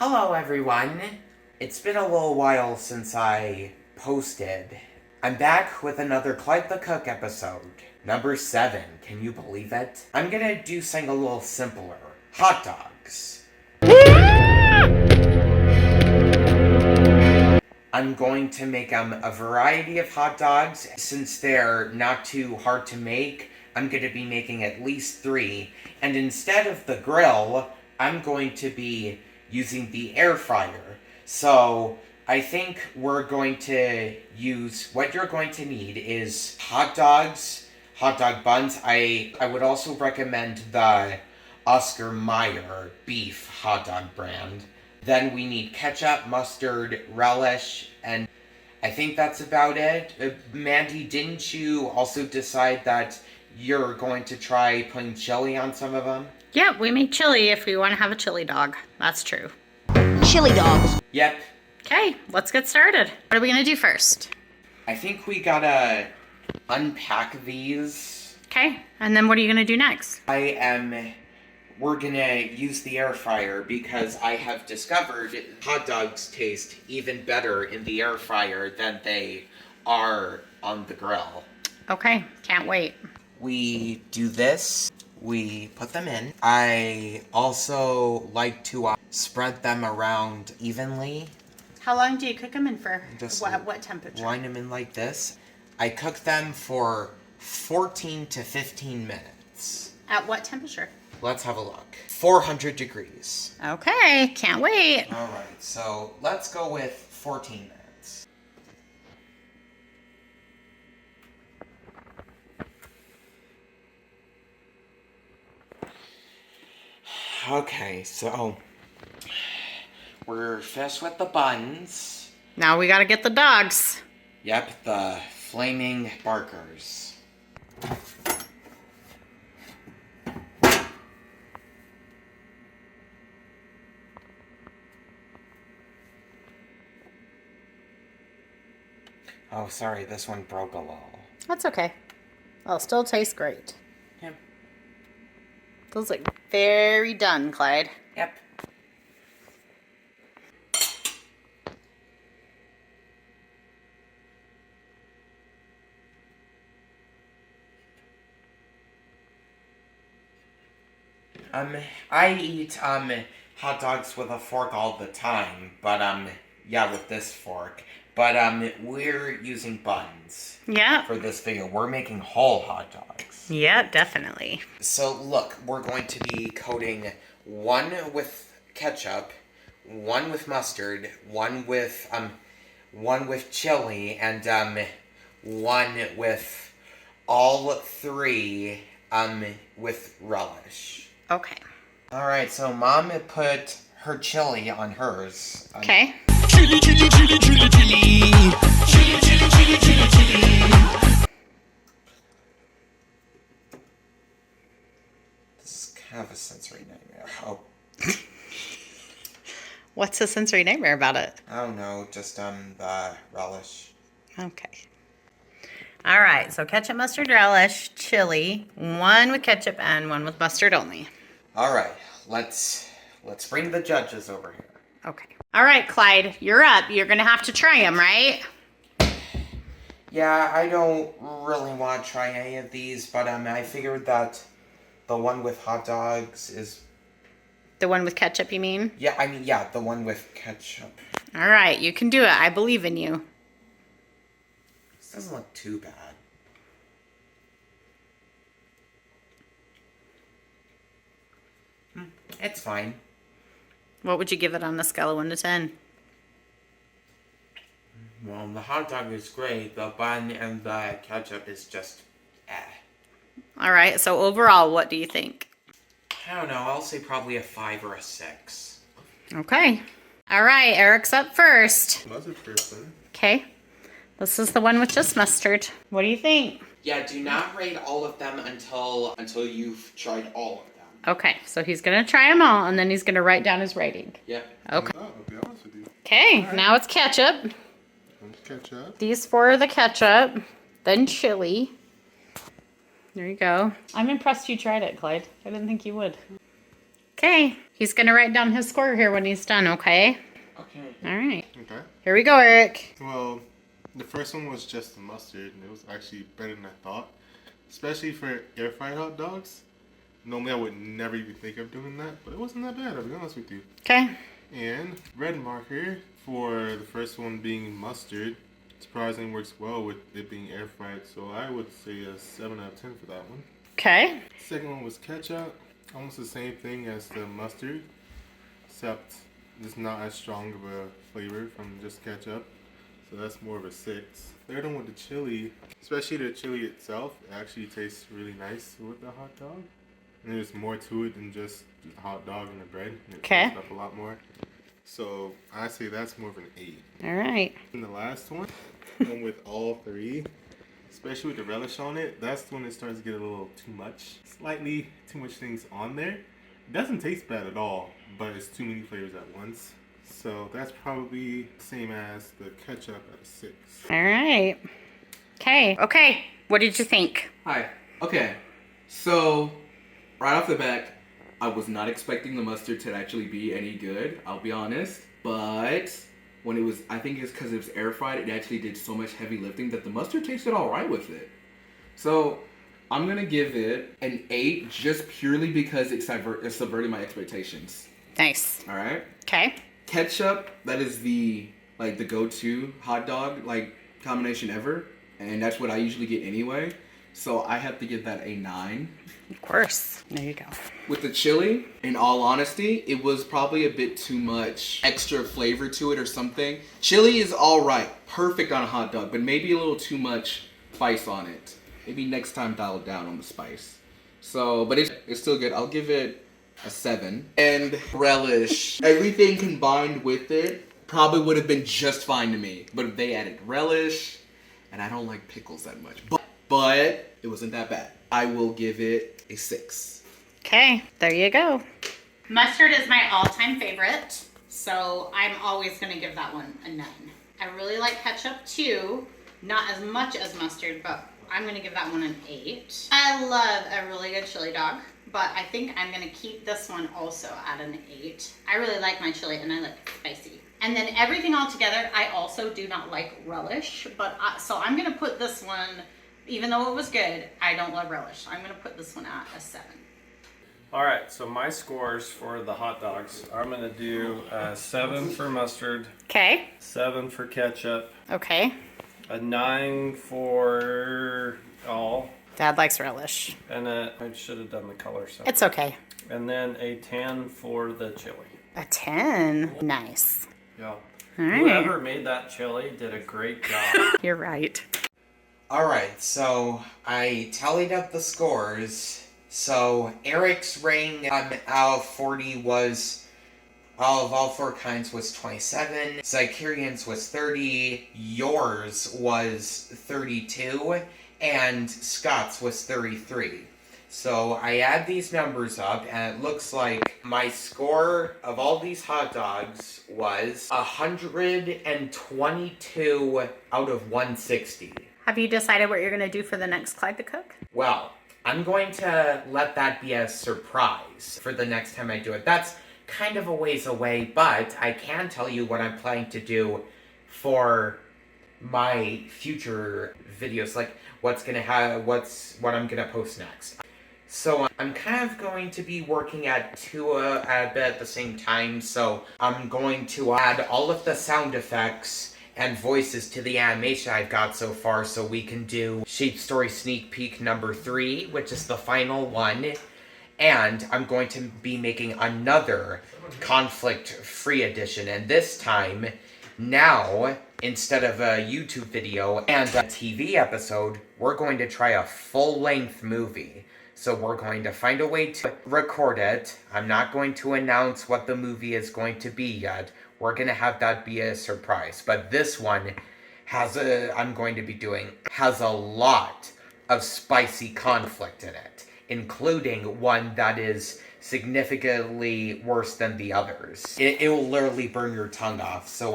Hello everyone. It's been a little while since I posted. I'm back with another Clyde the Cook episode. Number 7. Can you believe it? I'm gonna do something a little simpler. Hot dogs. I'm going to make a variety of hot dogs. Since they're not too hard to make, I'm going to be making at least 3. And instead of the grill, I'm going to be using the air fryer. So I think we're going to use, what you're going to need is hot dogs, hot dog buns. I would also recommend the Oscar Mayer beef hot dog brand. Then we need ketchup, mustard, relish, and I think that's about it. Mandy, didn't you also decide that you're going to try putting chili on some of them? Yeah, we make chili if we want to have a chili dog. That's true. Chili dogs. Yep. Okay, let's get started. What are we going to do first? I think we gotta unpack these. Okay, and then what are you going to do next? We're gonna use the air fryer because I have discovered hot dogs taste even better in the air fryer than they are on the grill. Okay, can't wait. We do this, we put them in. I also like to spread them around evenly. How long do you cook them in for? Just What temperature? Line them in like this. I cook them for 14 to 15 minutes. At what temperature? Let's have a look. 400 degrees. Okay, can't wait. All right, so let's go with 14 minutes. Okay, so we're finished with the buns. Now we got to get the dogs. Yep, the flaming barkers. Oh, sorry, this one broke a little. That's okay. Well, still tastes great. Yep. Those look very done, Clyde. Yep. I eat hot dogs with a fork all the time, but yeah, with this fork. But we're using buns. Yeah. For this video. We're making whole hot dogs. Yeah, definitely. So look, we're going to be coating one with ketchup, one with mustard, one with chili, and one with all 3 with relish. Okay. All right, so Mom put her chili on hers. Okay. Chili, chili, chili, chili, chili. Chili, chili, chili, chili, chili. This is kind of a sensory nightmare. Oh, What's the sensory nightmare about it? I don't know, just the relish. Okay. All right, so ketchup, mustard, relish, chili, one with ketchup and one with mustard only. All right, let's bring the judges over here. Okay. All right, Clyde, you're up. You're going to have to try them, right? Yeah, I don't really want to try any of these, but I figured that the one with hot dogs is... The one with ketchup, you mean? Yeah, the one with ketchup. All right, you can do it. I believe in you. This doesn't look too bad. It's fine. What would you give it on a scale of 1 to 10? Well, the hot dog is great. The bun and the ketchup is just All right, so overall, what do you think? I don't know. I'll say probably a 5 or a 6. Okay. All right, Eric's up first. Mustard first, then. Okay. This is the one with just mustard. What do you think? Yeah, do not rate all of them until you've tried all of them. Okay, so he's going to try them all, and then he's going to write down his rating. Yep. Okay. Oh, I'll be honest with you. Okay, now it's ketchup. Let's ketchup. These 4 are the ketchup, then chili. There you go. I'm impressed you tried it, Clyde. I didn't think you would. Okay, He's going to write down his score here when he's done, okay? Okay. All right. Okay. Here we go, Eric. Well, the first one was just the mustard, and it was actually better than I thought. Especially for air fried hot dogs. Normally I would never even think of doing that, but it wasn't that bad, I'll be honest with you. Okay. And red marker for the first one being mustard. Surprisingly works well with it being air fried, so I would say a 7 out of 10 for that one. Okay. Second one was ketchup. Almost the same thing as the mustard, except it's not as strong of a flavor from just ketchup. So that's more of a 6. Third one with the chili, especially the chili itself, it actually tastes really nice with the hot dog. And there's more to it than just the hot dog and the bread. It Okay. tastes up a lot more. So I say that's more of an 8. All right. And the last one with all 3, especially with the relish on it, that's when it starts to get a little too much. Slightly too much things on there. It doesn't taste bad at all, but it's too many flavors at once. So that's probably the same as the ketchup at a 6. All right. Okay. Okay. What did you think? Hi. Okay. So, right off the bat, I was not expecting the mustard to actually be any good, I'll be honest. But when it was, I think it's because it was air fried, it actually did so much heavy lifting that the mustard tasted alright with it. So, I'm going to give it an 8 just purely because it subverted my expectations. Nice. Alright? Okay. Ketchup, that is the go-to hot dog combination ever, and that's what I usually get anyway. So I have to give that a 9. Of course. There you go. With the chili, in all honesty, it was probably a bit too much extra flavor to it or something. Chili is all right, perfect on a hot dog, but maybe a little too much spice on it. Maybe next time dial it down on the spice. So, but it's still good. I'll give it a 7. And relish, everything combined with it probably would have been just fine to me. But if they added relish, and I don't like pickles that much, but it wasn't that bad. I will give it a 6. Okay. There you go. Mustard is my all-time favorite, so I'm always going to give that one a 9. I really like ketchup too. Not as much as mustard, but I'm going to give that one an 8. I love a really good chili dog, but I think I'm going to keep this one also at an 8. I really like my chili and I like it spicy. And then everything all together, I also do not like relish, but so I'm going to put this one, even though it was good, I don't love relish. I'm going to put this one at a 7. All right, so my scores for the hot dogs, I'm going to do 7 for mustard, Okay. 7 for ketchup, Okay. a 9 for all, Dad likes relish. and I should have done the color separate. It's okay. And then a 10 for the chili. A 10. Nice. Yeah. All right. Whoever made that chili did a great job. You're right. Alright, so I tallied up the scores. So Eric's rating out of 40 was, of all 4 kinds, was 27. Zycurian's was 30. Yours was 32. And Scott's was 33. So I add these numbers up, and it looks like my score of all these hot dogs was 122 out of 160. Have you decided what you're going to do for the next Clyde to cook? Well, I'm going to let that be a surprise for the next time I do it. That's kind of a ways away, but I can tell you what I'm planning to do for my future videos, like what I'm gonna post next. So I'm kind of going to be working at 2 at a bit at the same time, so I'm going to add all of the sound effects and voices to the animation I've got so far, so we can do Sheep Story Sneak Peek number 3, which is the final one. And I'm going to be making another conflict-free edition, and this time, now, instead of a YouTube video and a TV episode, we're going to try a full-length movie. So we're going to find a way to record it. I'm not going to announce what the movie is going to be yet. We're going to have that be a surprise. But this one has a lot of spicy conflict in it, including one that is significantly worse than the others. It will literally burn your tongue off. So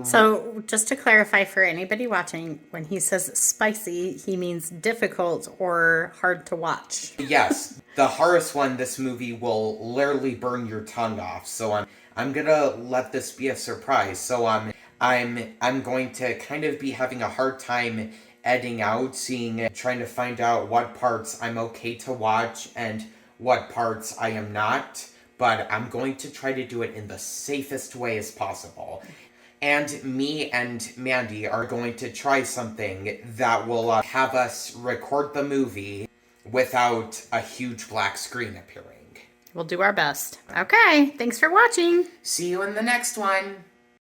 So, just to clarify for anybody watching, when he says spicy, he means difficult or hard to watch. Yes, the hardest one, this movie will literally burn your tongue off. So I'm gonna let this be a surprise. So I'm going to kind of be having a hard time editing out, trying to find out what parts I'm okay to watch and what parts I am not. But I'm going to try to do it in the safest way as possible. And me and Mandy are going to try something that will have us record the movie without a huge black screen appearing. We'll do our best. Okay, thanks for watching. See you in the next one.